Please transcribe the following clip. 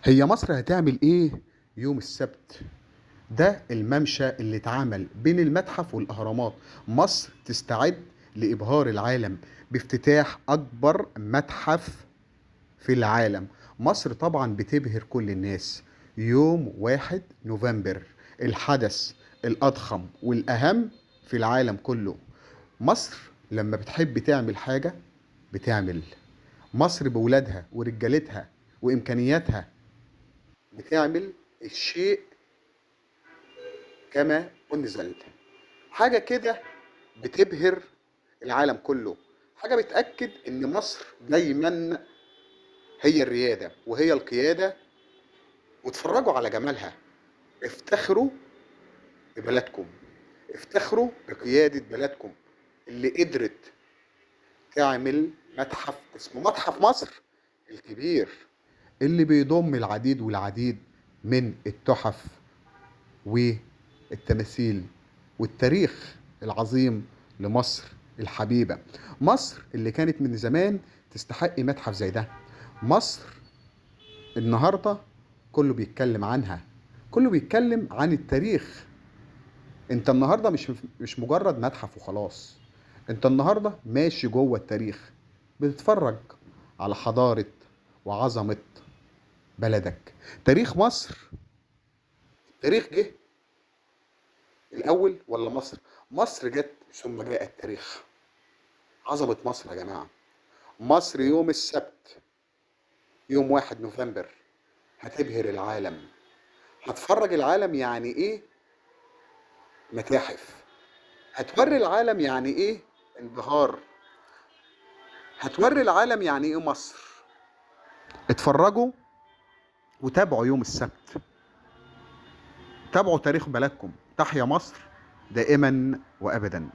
هي مصر هتعمل ايه يوم السبت؟ ده الممشى اللي اتعمل بين المتحف والاهرامات. مصر تستعد لابهار العالم بافتتاح اكبر متحف في العالم. مصر طبعا بتبهر كل الناس. يوم 1 نوفمبر، الحدث الاضخم والاهم في العالم كله. مصر لما بتحب تعمل حاجة بتعمل. مصر بولادها ورجالتها وامكانياتها بتعمل الشيء كما انزل. حاجه كده بتبهر العالم كله. حاجه بتاكد ان مصر دايما هي الرياده وهي القياده. واتفرجوا على جمالها. افتخروا ببلدكم، افتخروا بقياده بلدكم اللي قدرت تعمل متحف اسمه متحف مصر الكبير، اللي بيضم العديد والعديد من التحف والتماثيل والتاريخ العظيم لمصر الحبيبة. مصر اللي كانت من زمان تستحق متحف زي ده. مصر النهاردة كله بيتكلم عنها، كله بيتكلم عن التاريخ. انت النهاردة مش مجرد متحف وخلاص. انت النهاردة ماشي جوه التاريخ، بتتفرج على حضارة وعظمة بلدك. تاريخ مصر، تاريخ جه الأول ولا مصر؟ مصر جت ثم جاء التاريخ. عظمة مصر يا جماعة. مصر يوم السبت، يوم 1 نوفمبر، هتبهر العالم. هتفرج العالم يعني ايه متاحف، هتوري العالم يعني ايه انبهار، هتوري العالم يعني ايه مصر. اتفرجوا وتابعوا يوم السبت، تابعوا تاريخ بلدكم. تحيا مصر دائما وابدا.